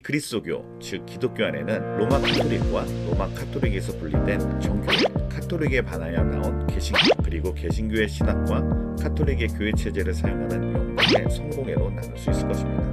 그리스도교, 즉 기독교 안에는 로마 카톨릭과 로마 카톨릭에서 분리된 정교, 카톨릭에 반하여 나온 개신교, 그리고 개신교의 신학과 카톨릭의 교회 체제를 사용하는 영국의 성공회로 나눌 수 있을 것입니다.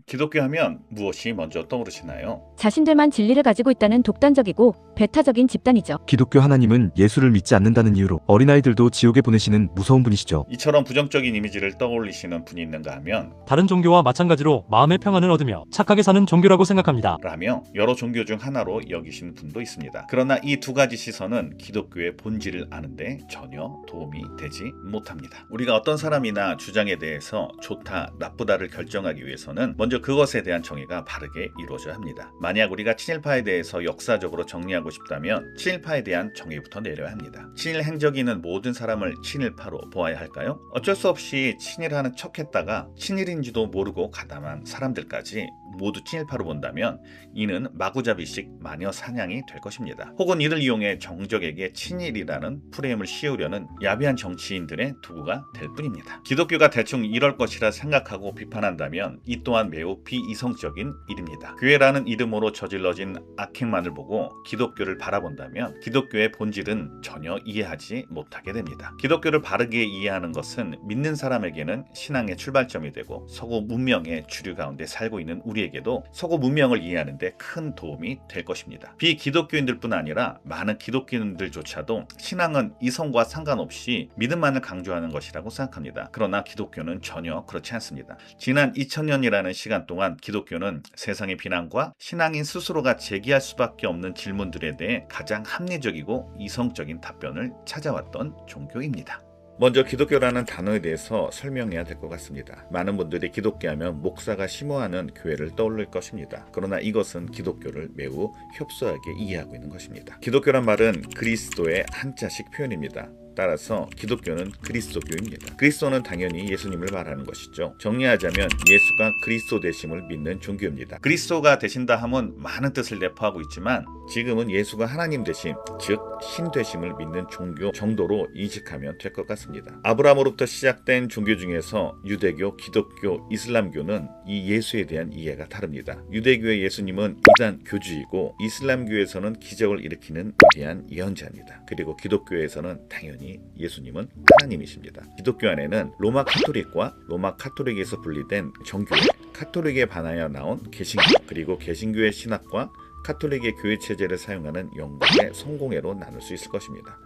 기독교 하면 무엇이 먼저 떠오르시나요? 자신들만 진리를 가지고 있다는 독단적이고 배타적인 집단이죠. 기독교 하나님은 예수를 믿지 않는다는 이유로 어린아이들도 지옥에 보내시는 무서운 분이시죠. 이처럼 부정적인 이미지를 떠올리시는 분이 있는가 하면 다른 종교와 마찬가지로 마음의 평안을 얻으며 착하게 사는 종교라고 생각합니다. 라며 여러 종교 중 하나로 여기시는 분도 있습니다. 그러나 이 두 가지 시선은 기독교의 본질을 아는데 전혀 도움이 되지 못합니다. 우리가 어떤 사람이나 주장에 대해서 좋다, 나쁘다를 결정하기 위해서는 먼저 그것에 대한 정의가 바르게 이루어져야 합니다. 만약 우리가 친일파에 대해서 역사적으로 정리하고 싶다면 친일파에 대한 정의부터 내려야 합니다. 친일 행적이 있는 모든 사람을 친일파로 보아야 할까요? 어쩔 수 없이 친일하는 척했다가 친일인지도 모르고 가담한 사람들까지 모두 친일파로 본다면 이는 마구잡이식 마녀 사냥이 될 것입니다. 혹은 이를 이용해 정적에게 친일이라는 프레임을 씌우려는 야비한 정치인들의 도구가 될 뿐입니다. 기독교가 대충 이럴 것이라 생각하고 비판한다면 이 또한 매우 비이성적인 일입니다. 교회라는 이름으로 저질러진 악행만을 보고 기독교를 바라본다면 기독교의 본질은 전혀 이해하지 못하게 됩니다. 기독교를 바르게 이해하는 것은 믿는 사람에게는 신앙의 출발점이 되고 서구 문명의 주류 가운데 살고 있는 우리에게도 서구 문명을 이해하는 데 큰 도움이 될 것입니다. 비기독교인들뿐 아니라 많은 기독교인들조차도 신앙은 이성과 상관없이 믿음만을 강조하는 것이라고 생각합니다. 그러나 기독교는 전혀 그렇지 않습니다. 지난 2000년이라는 시간 동안 기독교는 세상의 비난과 신앙인 스스로가 제기할 수밖에 없는 질문들에 대해 가장 합리적이고 이성적인 답변을 찾아왔던 종교입니다. 먼저 기독교라는 단어에 대해서 설명해야 될 것 같습니다. 많은 분들이 기독교하면 목사가 심호하는 교회를 떠올릴 것입니다. 그러나 이것은 기독교를 매우 협소하게 이해하고 있는 것입니다. 기독교란 말은 그리스도의 한자식 표현입니다. 따라서 기독교는 그리스도교입니다. 그리스도는 당연히 예수님을 말하는 것이죠. 정리하자면 예수가 그리스도 되심을 믿는 종교입니다. 그리스도가 되신다 함은 많은 뜻을 내포하고 있지만 지금은 예수가 하나님 되심, 즉 신 되심을 믿는 종교 정도로 인식하면 될 것 같습니다. 아브라함으로부터 시작된 종교 중에서 유대교, 기독교, 이슬람교는 이 예수에 대한 이해가 다릅니다. 유대교의 예수님은 이단 교주이고 이슬람교에서는 기적을 일으키는 위대한 예언자입니다. 그리고 기독교에서는 당연히 예수님은 하나님이십니다. 기독교 안에는 로마 카톨릭과 로마 카톨릭에서 분리된 정교, 카톨릭에 반하여 나온 개신교, 그리고 개신교의 신학과 카톨릭의 교회 체제를 사용하는 영국의 성공회로 나눌 수 있을 것입니다.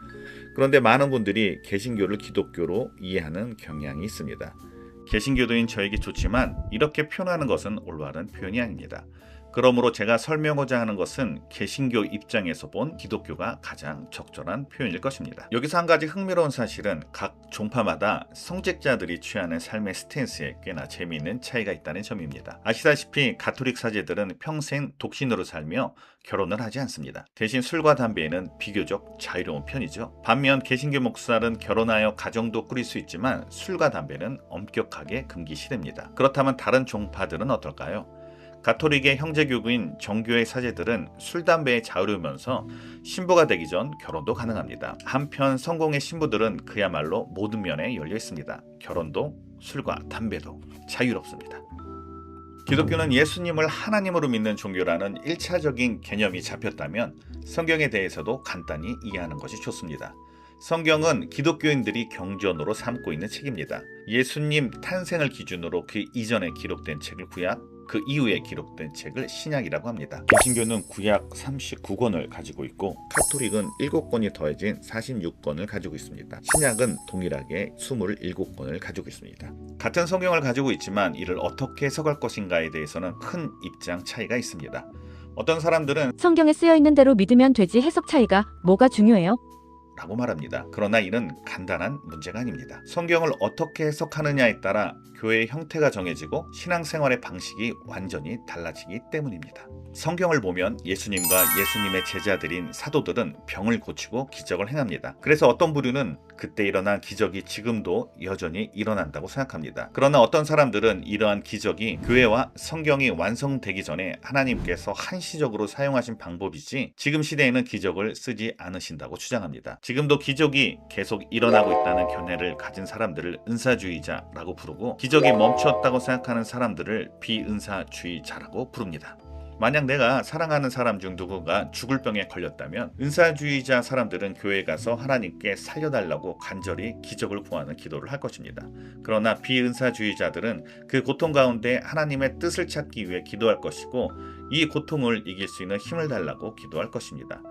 그런데 많은 분들이 개신교를 기독교로 이해하는 경향이 있습니다. 개신교도인 저에게 좋지만 이렇게 표현하는 것은 올바른 표현이 아닙니다. 그러므로 제가 설명하고자 하는 것은 개신교 입장에서 본 기독교가 가장 적절한 표현일 것입니다. 여기서 한 가지 흥미로운 사실은 각 종파마다 성직자들이 취하는 삶의 스탠스에 꽤나 재미있는 차이가 있다는 점입니다. 아시다시피 가톨릭 사제들은 평생 독신으로 살며 결혼을 하지 않습니다. 대신 술과 담배에는 비교적 자유로운 편이죠. 반면 개신교 목사는 결혼하여 가정도 꾸릴 수 있지만 술과 담배는 엄격하게 금기시됩니다. 그렇다면 다른 종파들은 어떨까요? 가톨릭의 형제교구인 정교회 사제들은 술, 담배에 자유로우면서 신부가 되기 전 결혼도 가능합니다. 한편 성공의 신부들은 그야말로 모든 면에 열려 있습니다. 결혼도 술과 담배도 자유롭습니다. 기독교는 예수님을 하나님으로 믿는 종교라는 1차적인 개념이 잡혔다면 성경에 대해서도 간단히 이해하는 것이 좋습니다. 성경은 기독교인들이 경전으로 삼고 있는 책입니다. 예수님 탄생을 기준으로 그 이전에 기록된 책을 구약, 그 이후에 기록된 책을 신약이라고 합니다. 개신교는 구약 39권을 가지고 있고 카톨릭은 7권이 더해진 46권을 가지고 있습니다. 신약은 동일하게 27권을 가지고 있습니다. 같은 성경을 가지고 있지만 이를 어떻게 해석할 것인가에 대해서는 큰 입장 차이가 있습니다. 어떤 사람들은 성경에 쓰여 있는 대로 믿으면 되지 해석 차이가 뭐가 중요해요? 라고 말합니다. 그러나 이는 간단한 문제가 아닙니다. 성경을 어떻게 해석하느냐에 따라 교회의 형태가 정해지고 신앙생활의 방식이 완전히 달라지기 때문입니다. 성경을 보면 예수님과 예수님의 제자들인 사도들은 병을 고치고 기적을 행합니다. 그래서 어떤 부류는 그때 일어난 기적이 지금도 여전히 일어난다고 생각합니다. 그러나 어떤 사람들은 이러한 기적이 교회와 성경이 완성되기 전에 하나님께서 한시적으로 사용하신 방법이지 지금 시대에는 기적을 쓰지 않으신다고 주장합니다. 지금도 기적이 계속 일어나고 있다는 견해를 가진 사람들을 은사주의자라고 부르고, 기적이 멈췄다고 생각하는 사람들을 비은사주의자라고 부릅니다. 만약 내가 사랑하는 사람 중 누군가 죽을 병에 걸렸다면 은사주의자 사람들은 교회에 가서 하나님께 살려달라고 간절히 기적을 구하는 기도를 할 것입니다. 그러나 비은사주의자들은 그 고통 가운데 하나님의 뜻을 찾기 위해 기도할 것이고, 이 고통을 이길 수 있는 힘을 달라고 기도할 것입니다.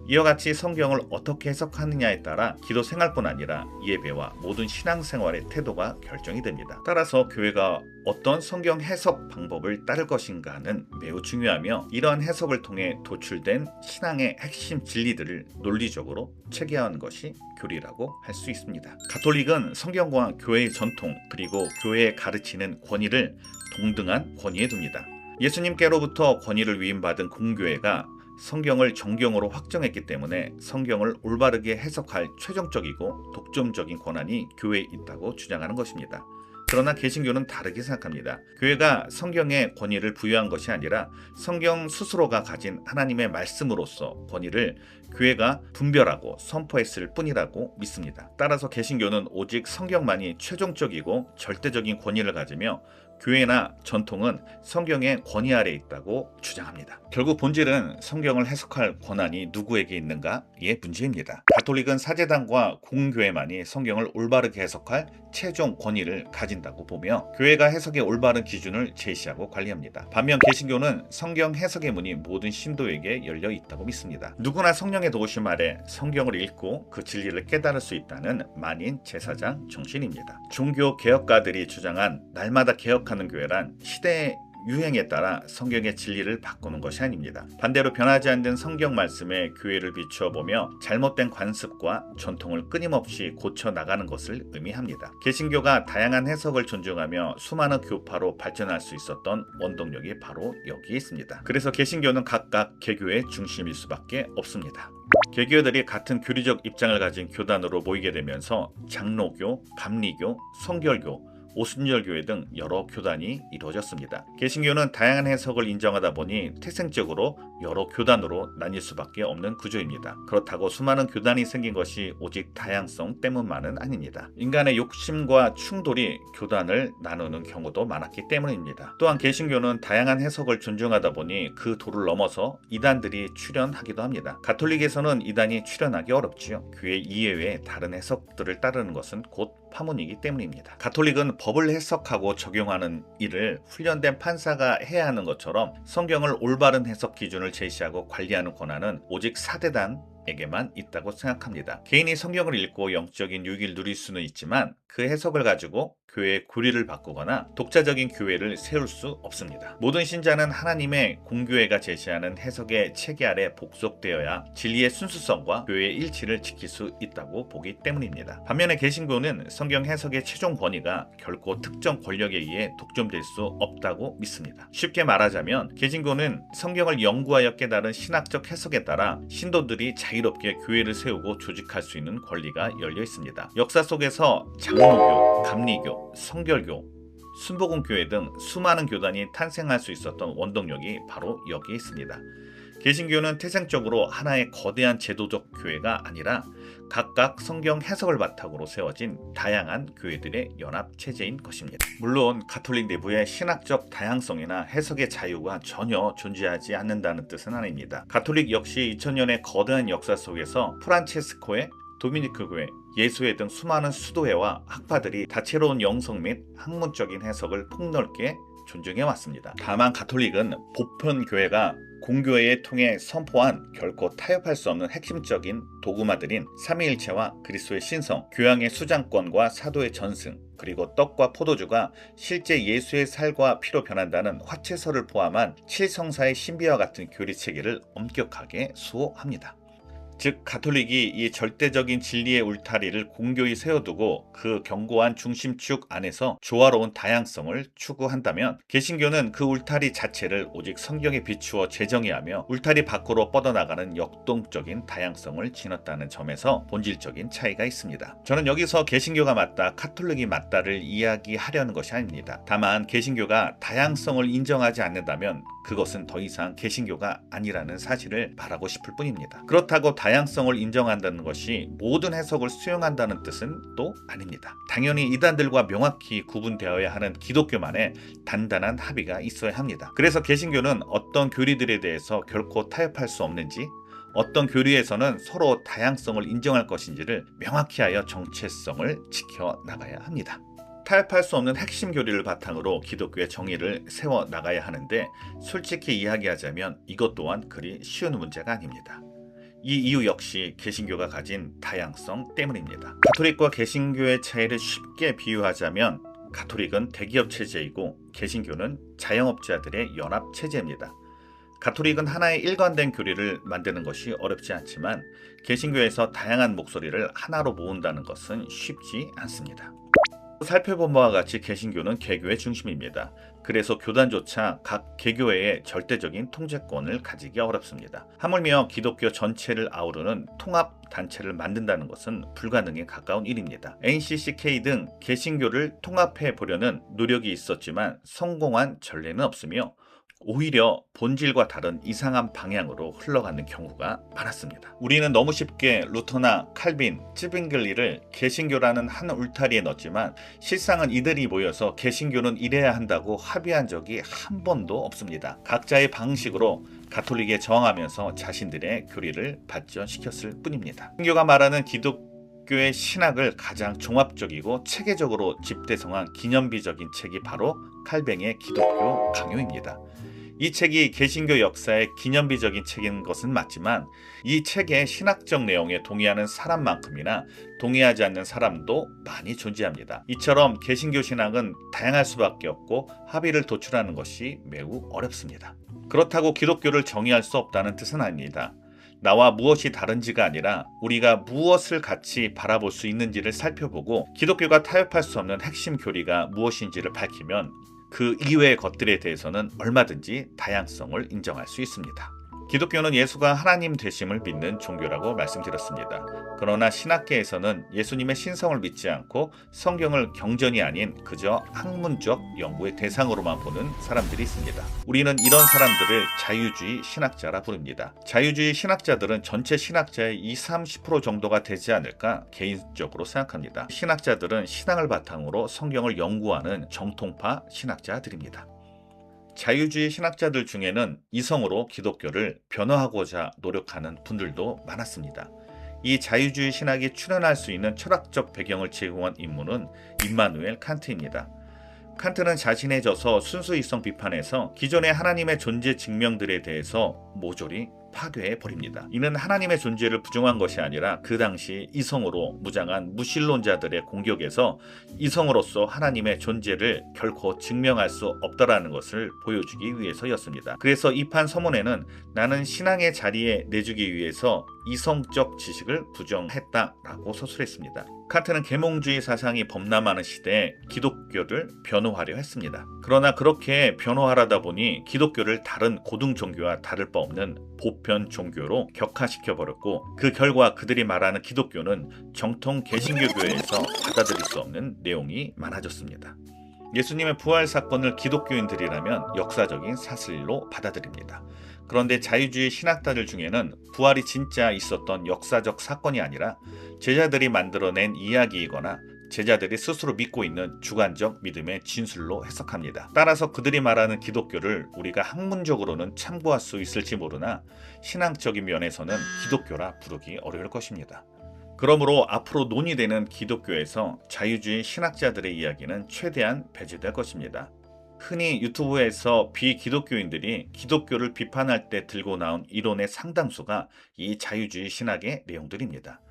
이와 같이 성경을 어떻게 해석하느냐에 따라 기도 생활뿐 아니라 예배와 모든 신앙생활의 태도가 결정이 됩니다. 따라서 교회가 어떤 성경 해석 방법을 따를 것인가는 매우 중요하며, 이러한 해석을 통해 도출된 신앙의 핵심 진리들을 논리적으로 체계화하는 것이 교리라고 할 수 있습니다. 가톨릭은 성경과 교회의 전통 그리고 교회에 가르치는 권위를 동등한 권위에 둡니다. 예수님께로부터 권위를 위임받은 공교회가 성경을 정경으로 확정했기 때문에 성경을 올바르게 해석할 최종적이고 독점적인 권한이 교회에 있다고 주장하는 것입니다. 그러나 개신교는 다르게 생각합니다. 교회가 성경에 권위를 부여한 것이 아니라 성경 스스로가 가진 하나님의 말씀으로서 권위를 교회가 분별하고 선포했을 뿐이라고 믿습니다. 따라서 개신교는 오직 성경만이 최종적이고 절대적인 권위를 가지며, 교회나 전통은 성경의 권위 아래에 있다고 주장합니다. 결국 본질은 성경을 해석할 권한이 누구에게 있는가의 문제입니다. 가톨릭은 사제단과 공교회만이 성경을 올바르게 해석할 최종 권위를 가진다고 보며, 교회가 해석의 올바른 기준을 제시하고 관리합니다. 반면 개신교는 성경 해석의 문이 모든 신도에게 열려 있다고 믿습니다. 누구나 성령의 도우심 아래 성경을 읽고 그 진리를 깨달을 수 있다는 만인 제사장 정신입니다. 종교 개혁가들이 주장한 날마다 개혁하는 교회란 시대의 유행에 따라 성경의 진리를 바꾸는 것이 아닙니다. 반대로 변하지 않는 성경 말씀에 교회를 비추어 보며 잘못된 관습과 전통을 끊임없이 고쳐 나가는 것을 의미합니다. 개신교가 다양한 해석을 존중하며 수많은 교파로 발전할 수 있었던 원동력이 바로 여기에 있습니다. 그래서 개신교는 각각 개교의 중심일 수밖에 없습니다. 개교들이 같은 교리적 입장을 가진 교단으로 모이게 되면서 장로교, 감리교, 성결교, 오순절교회 등 여러 교단이 이루어졌습니다. 개신교는 다양한 해석을 인정하다 보니 태생적으로 여러 교단으로 나뉠 수밖에 없는 구조입니다. 그렇다고 수많은 교단이 생긴 것이 오직 다양성 때문만은 아닙니다. 인간의 욕심과 충돌이 교단을 나누는 경우도 많았기 때문입니다. 또한 개신교는 다양한 해석을 존중하다 보니 그 도를 넘어서 이단들이 출현하기도 합니다. 가톨릭에서는 이단이 출현하기 어렵지요. 교회 이외의 다른 해석들을 따르는 것은 곧 파문이기 때문입니다. 가톨릭은 법을 해석하고 적용하는 일을 훈련된 판사가 해야 하는 것처럼 성경을 올바른 해석 기준을 제시하고 관리하는 권한은 오직 사대단에게만 있다고 생각합니다. 개인이 성경을 읽고 영적인 유익을 누릴 수는 있지만 그 해석을 가지고 교회의 고리를 바꾸거나 독자적인 교회를 세울 수 없습니다. 모든 신자는 하나님의 공교회가 제시하는 해석의 체계 아래 복속되어야 진리의 순수성과 교회의 일치를 지킬 수 있다고 보기 때문입니다. 반면에 개신교는 성경 해석의 최종 권위가 결코 특정 권력에 의해 독점될 수 없다고 믿습니다. 쉽게 말하자면 개신교는 성경을 연구하여 깨달은 신학적 해석에 따라 신도들이 자유롭게 교회를 세우고 조직할 수 있는 권리가 열려 있습니다. 역사 속에서 장로교, 감리교, 성결교, 순복음교회 등 수많은 교단이 탄생할 수 있었던 원동력이 바로 여기에 있습니다. 개신교는 태생적으로 하나의 거대한 제도적 교회가 아니라 각각 성경 해석을 바탕으로 세워진 다양한 교회들의 연합체제인 것입니다. 물론 가톨릭 내부의 신학적 다양성이나 해석의 자유가 전혀 존재하지 않는다는 뜻은 아닙니다. 가톨릭 역시 2000년의 거대한 역사 속에서 프란체스코의 도미니크 교회, 예수회 등 수많은 수도회와 학파들이 다채로운 영성 및 학문적인 해석을 폭넓게 존중해 왔습니다. 다만 가톨릭은 보편교회가 공교회에 통해 선포한 결코 타협할 수 없는 핵심적인 도구마들인 삼위일체와 그리스도의 신성, 교양의 수장권과 사도의 전승, 그리고 떡과 포도주가 실제 예수의 살과 피로 변한다는 화채설을 포함한 칠성사의 신비와 같은 교리체계를 엄격하게 수호합니다. 즉 가톨릭이 이 절대적인 진리의 울타리를 공교히 세워두고 그 견고한 중심축 안에서 조화로운 다양성을 추구한다면, 개신교는 그 울타리 자체를 오직 성경에 비추어 재정의하며 울타리 밖으로 뻗어나가는 역동적인 다양성을 지녔다는 점에서 본질적인 차이가 있습니다. 저는 여기서 개신교가 맞다, 가톨릭이 맞다를 이야기하려는 것이 아닙니다. 다만 개신교가 다양성을 인정하지 않는다면 그것은 더 이상 개신교가 아니라는 사실을 말하고 싶을 뿐입니다. 그렇다고 다양성을 인정한다는 것이 모든 해석을 수용한다는 뜻은 또 아닙니다. 당연히 이단들과 명확히 구분되어야 하는 기독교만의 단단한 합의가 있어야 합니다. 그래서 개신교는 어떤 교리들에 대해서 결코 타협할 수 없는지, 어떤 교리에서는 서로 다양성을 인정할 것인지를 명확히 하여 정체성을 지켜나가야 합니다. 타협할 수 없는 핵심 교리를 바탕으로 기독교의 정의를 세워나가야 하는데, 솔직히 이야기하자면 이것 또한 그리 쉬운 문제가 아닙니다. 이 이유 역시 개신교가 가진 다양성 때문입니다. 가톨릭과 개신교의 차이를 쉽게 비유하자면, 가톨릭은 대기업 체제이고 개신교는 자영업자들의 연합 체제입니다. 가톨릭은 하나의 일관된 교리를 만드는 것이 어렵지 않지만, 개신교에서 다양한 목소리를 하나로 모은다는 것은 쉽지 않습니다. 살펴본 바와 같이 개신교는 개교의 중심입니다. 그래서 교단조차 각 개교회의 절대적인 통제권을 가지기 어렵습니다. 하물며 기독교 전체를 아우르는 통합 단체를 만든다는 것은 불가능에 가까운 일입니다. NCCK 등 개신교를 통합해 보려는 노력이 있었지만 성공한 전례는 없으며, 오히려 본질과 다른 이상한 방향으로 흘러가는 경우가 많았습니다. 우리는 너무 쉽게 루터나 칼빈, 찌빙글리를 개신교라는 한 울타리에 넣었지만, 실상은 이들이 모여서 개신교는 이래야 한다고 합의한 적이 한 번도 없습니다. 각자의 방식으로 가톨릭에 저항하면서 자신들의 교리를 발전시켰을 뿐입니다. 신교가 말하는 기독교의 신학을 가장 종합적이고 체계적으로 집대성한 기념비적인 책이 바로 칼뱅의 기독교 강요입니다. 이 책이 개신교 역사의 기념비적인 책인 것은 맞지만, 이 책의 신학적 내용에 동의하는 사람만큼이나 동의하지 않는 사람도 많이 존재합니다. 이처럼 개신교 신학은 다양할 수밖에 없고 합의를 도출하는 것이 매우 어렵습니다. 그렇다고 기독교를 정의할 수 없다는 뜻은 아닙니다. 나와 무엇이 다른지가 아니라 우리가 무엇을 같이 바라볼 수 있는지를 살펴보고, 기독교가 타협할 수 없는 핵심 교리가 무엇인지를 밝히면 그 이외의 것들에 대해서는 얼마든지 다양성을 인정할 수 있습니다. 기독교는 예수가 하나님 되심을 믿는 종교라고 말씀드렸습니다. 그러나 신학계에서는 예수님의 신성을 믿지 않고 성경을 경전이 아닌 그저 학문적 연구의 대상으로만 보는 사람들이 있습니다. 우리는 이런 사람들을 자유주의 신학자라 부릅니다. 자유주의 신학자들은 전체 신학자의 20-30% 정도가 되지 않을까 개인적으로 생각합니다. 신학자들은 신앙을 바탕으로 성경을 연구하는 정통파 신학자들입니다. 자유주의 신학자들 중에는 이성으로 기독교를 변화하고자 노력하는 분들도 많았습니다. 이 자유주의 신학이 출현할 수 있는 철학적 배경을 제공한 인물은 임마누엘 칸트입니다. 칸트는 자신의 저서 순수이성 비판에서 기존의 하나님의 존재 증명들에 대해서 모조리 파괴해 버립니다. 이는 하나님의 존재를 부정한 것이 아니라 그 당시 이성으로 무장한 무신론자들의 공격에서 이성으로서 하나님의 존재를 결코 증명할 수 없다라는 것을 보여주기 위해서였습니다. 그래서 이 판 서문에는 나는 신앙의 자리에 내주기 위해서 이성적 지식을 부정했다라고 서술했습니다. 칸트는 계몽주의 사상이 범람하는 시대에 기독교를 변호하려 했습니다. 그러나 그렇게 변호하려다 보니 기독교를 다른 고등 종교와 다를 바 없는 보편 종교로 격화시켜버렸고, 그 결과 그들이 말하는 기독교는 정통 개신교교회에서 받아들일 수 없는 내용이 많아졌습니다. 예수님의 부활 사건을 기독교인들이라면 역사적인 사실로 받아들입니다. 그런데 자유주의 신학자들 중에는 부활이 진짜 있었던 역사적 사건이 아니라 제자들이 만들어낸 이야기이거나 제자들이 스스로 믿고 있는 주관적 믿음의 진술로 해석합니다. 따라서 그들이 말하는 기독교를 우리가 학문적으로는 참고할 수 있을지 모르나 신앙적인 면에서는 기독교라 부르기 어려울 것입니다. 그러므로 앞으로 논의되는 기독교에서 자유주의 신학자들의 이야기는 최대한 배제될 것입니다. 흔히 유튜브에서 비기독교인들이 기독교를 비판할 때 들고 나온 이론의 상당수가 이 자유주의 신학의 내용들입니다.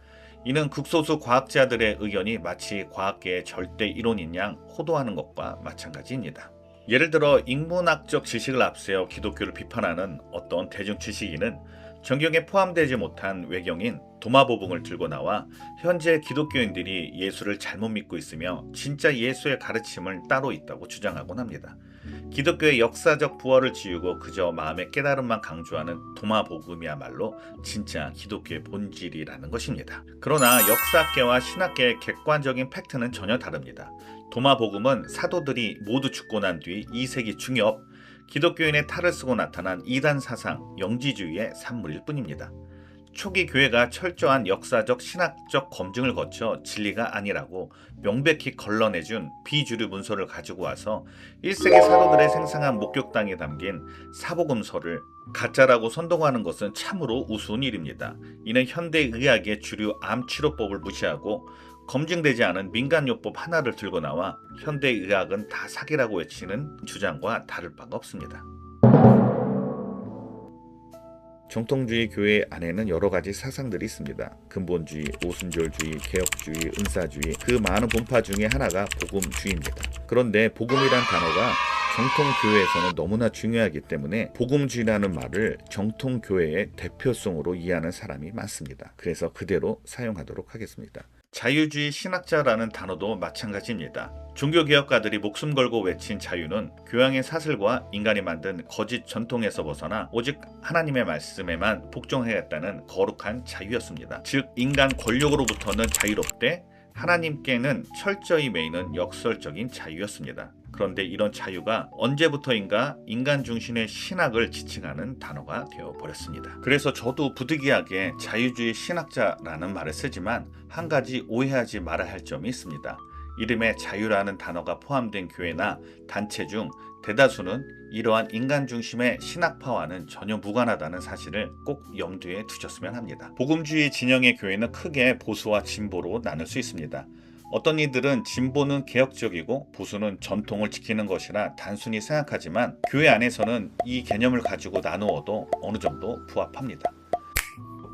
이는 극소수 과학자들의 의견이 마치 과학계의 절대 이론인 양 호도하는 것과 마찬가지입니다. 예를 들어 인문학적 지식을 앞세워 기독교를 비판하는 어떤 대중 지식인은 정경에 포함되지 못한 외경인 도마보붕을 들고 나와 현재 기독교인들이 예수를 잘못 믿고 있으며 진짜 예수의 가르침을 따로 있다고 주장하곤 합니다. 기독교의 역사적 부활을 지우고 그저 마음의 깨달음만 강조하는 도마복음이야말로 진짜 기독교의 본질이라는 것입니다. 그러나 역사학계와 신학계의 객관적인 팩트는 전혀 다릅니다. 도마복음은 사도들이 모두 죽고 난 뒤 2세기 중엽 기독교인의 탈을 쓰고 나타난 이단 사상, 영지주의의 산물일 뿐입니다. 초기 교회가 철저한 역사적 신학적 검증을 거쳐 진리가 아니라고 명백히 걸러내준 비주류 문서를 가지고 와서 1세기 사도들의 생생한 목격담이 담긴 사복음서를 가짜라고 선동하는 것은 참으로 우스운 일입니다. 이는 현대의학의 주류 암치료법을 무시하고 검증되지 않은 민간요법 하나를 들고 나와 현대의학은 다 사기라고 외치는 주장과 다를 바가 없습니다. 정통주의 교회 안에는 여러 가지 사상들이 있습니다. 근본주의, 오순절주의, 개혁주의, 은사주의, 그 많은 분파 중에 하나가 복음주의입니다. 그런데 복음이란 단어가 정통교회에서는 너무나 중요하기 때문에 복음주의라는 말을 정통교회의 대표성으로 이해하는 사람이 많습니다. 그래서 그대로 사용하도록 하겠습니다. 자유주의 신학자라는 단어도 마찬가지입니다. 종교개혁가들이 목숨 걸고 외친 자유는 교양의 사슬과 인간이 만든 거짓 전통에서 벗어나 오직 하나님의 말씀에만 복종하겠다는 거룩한 자유였습니다. 즉 인간 권력으로부터는 자유롭되 하나님께는 철저히 매이는 역설적인 자유였습니다. 그런데 이런 자유가 언제부터인가 인간 중심의 신학을 지칭하는 단어가 되어버렸습니다. 그래서 저도 부득이하게 자유주의 신학자라는 말을 쓰지만 한 가지 오해하지 말아야 할 점이 있습니다. 이름에 자유라는 단어가 포함된 교회나 단체 중 대다수는 이러한 인간 중심의 신학파와는 전혀 무관하다는 사실을 꼭 염두에 두셨으면 합니다. 복음주의 진영의 교회는 크게 보수와 진보로 나눌 수 있습니다. 어떤 이들은 진보는 개혁적이고 보수는 전통을 지키는 것이라 단순히 생각하지만 교회 안에서는 이 개념을 가지고 나누어도 어느 정도 부합합니다.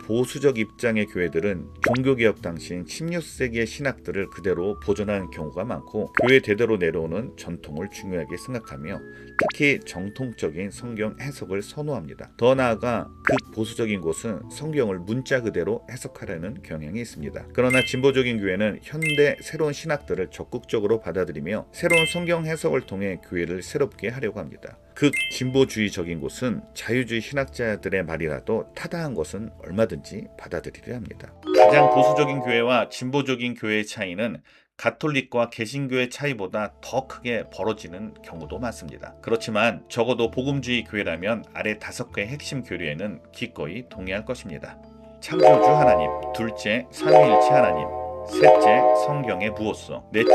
보수적 입장의 교회들은 종교개혁 당시인 16세기의 신학들을 그대로 보존하는 경우가 많고 교회 대대로 내려오는 전통을 중요하게 생각하며 특히 정통적인 성경 해석을 선호합니다. 더 나아가 극보수적인 곳은 성경을 문자 그대로 해석하려는 경향이 있습니다. 그러나 진보적인 교회는 현대 새로운 신학들을 적극적으로 받아들이며 새로운 성경 해석을 통해 교회를 새롭게 하려고 합니다. 극진보주의적인 곳은 자유주의 신학자들의 말이라도 타당한 것은 얼마든지 받아들이려 합니다. 가장 보수적인 교회와 진보적인 교회의 차이는 가톨릭과 개신교의 차이보다 더 크게 벌어지는 경우도 많습니다. 그렇지만 적어도 복음주의 교회라면 아래 5개의 핵심 교리에는 기꺼이 동의할 것입니다. 창조주 하나님, 둘째 삼위일체 하나님, 셋째 성경의 무엇소, 넷째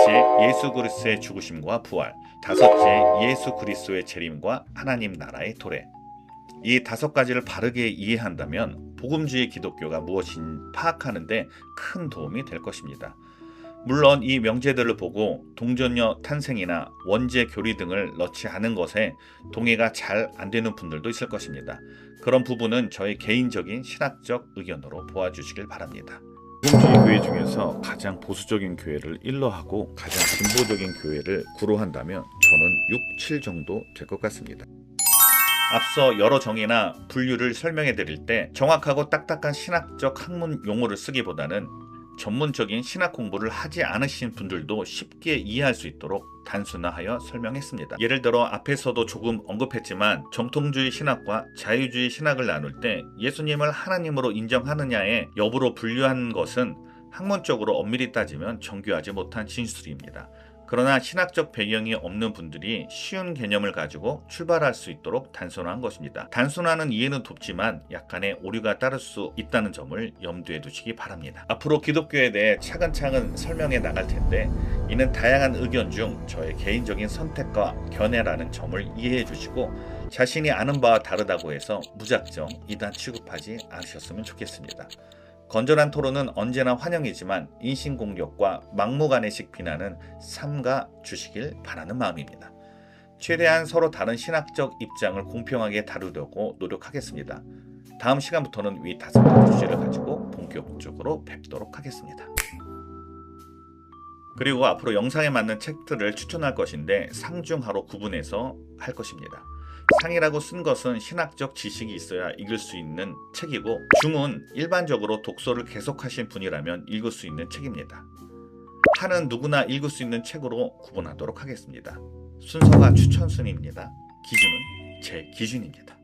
예수 그리스도의 죽으심과 부활, 다섯째 예수 그리스도의 재림과 하나님 나라의 도래. 이 5가지를 바르게 이해한다면 복음주의 기독교가 무엇인 파악하는 데 큰 도움이 될 것입니다. 물론 이 명제들을 보고 동정녀 탄생이나 원죄 교리 등을 넣지 않은 것에 동의가 잘 안 되는 분들도 있을 것입니다. 그런 부분은 저의 개인적인 신학적 의견으로 보아주시길 바랍니다. 복음주의 교회 중에서 가장 보수적인 교회를 1로 하고 가장 진보적인 교회를 9로 한다면 저는 6, 7 정도 될 것 같습니다. 앞서 여러 정의나 분류를 설명해 드릴 때 정확하고 딱딱한 신학적 학문 용어를 쓰기보다는 전문적인 신학 공부를 하지 않으신 분들도 쉽게 이해할 수 있도록 단순화하여 설명했습니다. 예를 들어 앞에서도 조금 언급했지만 정통주의 신학과 자유주의 신학을 나눌 때 예수님을 하나님으로 인정하느냐의 여부로 분류한 것은 학문적으로 엄밀히 따지면 정교하지 못한 진술입니다. 그러나 신학적 배경이 없는 분들이 쉬운 개념을 가지고 출발할 수 있도록 단순화한 것입니다. 단순화는 이해는 돕지만 약간의 오류가 따를 수 있다는 점을 염두에 두시기 바랍니다. 앞으로 기독교에 대해 차근차근 설명해 나갈 텐데 이는 다양한 의견 중 저의 개인적인 선택과 견해라는 점을 이해해 주시고 자신이 아는 바와 다르다고 해서 무작정 이단 취급하지 않으셨으면 좋겠습니다. 건전한 토론은 언제나 환영이지만 인신공격과 막무가내식 비난은 삼가 주시길 바라는 마음입니다. 최대한 서로 다른 신학적 입장을 공평하게 다루려고 노력하겠습니다. 다음 시간부터는 위 5가지 주제를 가지고 본격적으로 뵙도록 하겠습니다. 그리고 앞으로 영상에 맞는 책들을 추천할 것인데 상중하로 구분해서 할 것입니다. 상이라고 쓴 것은 신학적 지식이 있어야 읽을 수 있는 책이고 중은 일반적으로 독서를 계속하신 분이라면 읽을 수 있는 책입니다. 하는 누구나 읽을 수 있는 책으로 구분하도록 하겠습니다. 순서가 추천순입니다. 기준은 제 기준입니다.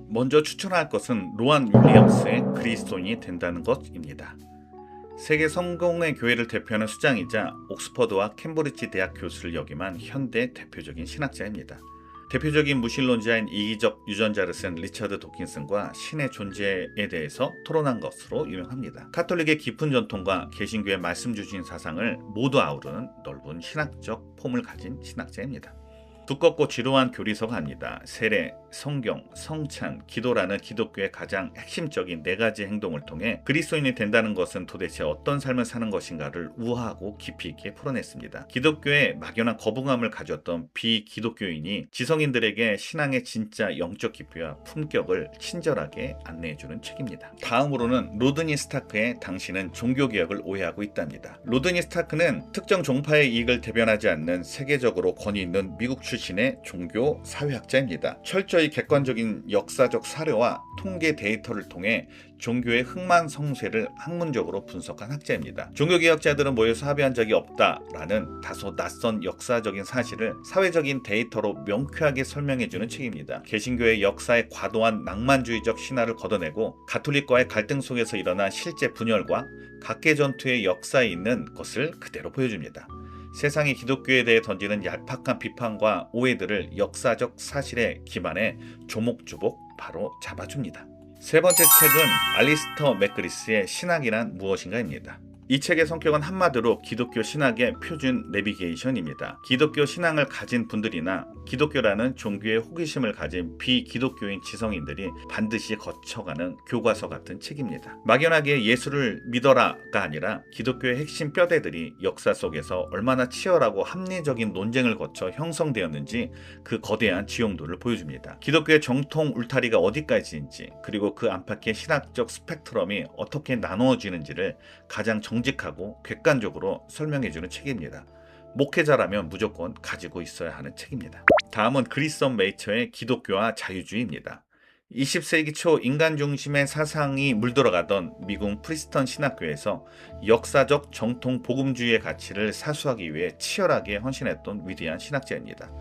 먼저 추천할 것은 로안 윌리엄스의 그리스도인이 된다는 것입니다. 세계 성공의 교회를 대표하는 수장이자 옥스퍼드와 캠브리지 대학 교수를 역임한 현대 대표적인 신학자입니다. 대표적인 무신론자인 이기적 유전자를 쓴 리처드 도킨슨과 신의 존재에 대해서 토론한 것으로 유명합니다. 카톨릭의 깊은 전통과 개신교의 말씀 주신 사상을 모두 아우르는 넓은 신학적 폼을 가진 신학자입니다. 두껍고 지루한 교리서가 아닙니다. 세례, 성경, 성찬, 기도라는 기독교의 가장 핵심적인 4가지 행동을 통해 그리스도인이 된다는 것은 도대체 어떤 삶을 사는 것인가를 우아하고 깊이 있게 풀어냈습니다. 기독교에 막연한 거부감을 가졌던 비기독교인이 지성인들에게 신앙의 진짜 영적 깊이와 품격을 친절하게 안내해주는 책입니다. 다음으로는 로드니 스타크의 당신은 종교개혁을 오해하고 있답니다. 로드니 스타크는 특정 종파의 이익을 대변하지 않는 세계적으로 권위 있는 미국 출신의 종교 사회학자입니다. 철저히 객관적인 역사적 사료와 통계 데이터를 통해 종교의 흥망성쇠를 학문적으로 분석한 학자입니다. 종교개혁자들은 모여서 합의한 적이 없다라는 다소 낯선 역사적인 사실을 사회적인 데이터로 명쾌하게 설명해주는 책입니다. 개신교의 역사의 과도한 낭만주의적 신화를 걷어내고 가톨릭과의 갈등 속에서 일어난 실제 분열과 각계 전투의 역사에 있는 것을 그대로 보여줍니다. 세상이 기독교에 대해 던지는 얄팍한 비판과 오해들을 역사적 사실에 기반해 조목조목 바로 잡아줍니다. 세 번째 책은 알리스터 맥그리스의 신학이란 무엇인가입니다. 이 책의 성격은 한마디로 기독교 신학의 표준 내비게이션입니다. 기독교 신앙을 가진 분들이나 기독교라는 종교의 호기심을 가진 비기독교인 지성인들이 반드시 거쳐가는 교과서 같은 책입니다. 막연하게 예수를 믿어라가 아니라 기독교의 핵심 뼈대들이 역사 속에서 얼마나 치열하고 합리적인 논쟁을 거쳐 형성되었는지 그 거대한 지형도를 보여줍니다. 기독교의 정통 울타리가 어디까지인지 그리고 그 안팎의 신학적 스펙트럼이 어떻게 나누어지는지를 가장 정직하고 객관적으로 설명해주는 책입니다. 목회자라면 무조건 가지고 있어야 하는 책입니다. 다음은 그리스엄 메이처의 기독교와 자유주의입니다. 20세기 초 인간 중심의 사상이 물들어가던 미국 프리스턴 신학교에서 역사적 정통 복음주의의 가치를 사수하기 위해 치열하게 헌신했던 위대한 신학자입니다.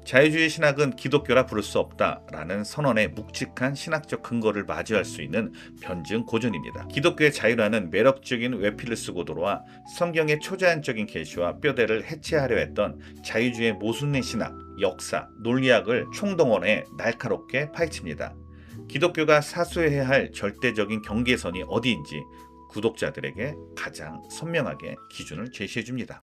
자유주의 신학은 기독교라 부를 수 없다라는 선언에 묵직한 신학적 근거를 맞이할 수 있는 변증 고전입니다. 기독교의 자유라는 매력적인 외피를 쓰고 들어와 성경의 초자연적인 계시와 뼈대를 해체하려 했던 자유주의 모순의 신학, 역사, 논리학을 총동원해 날카롭게 파헤칩니다. 기독교가 사수해야 할 절대적인 경계선이 어디인지 구독자들에게 가장 선명하게 기준을 제시해 줍니다.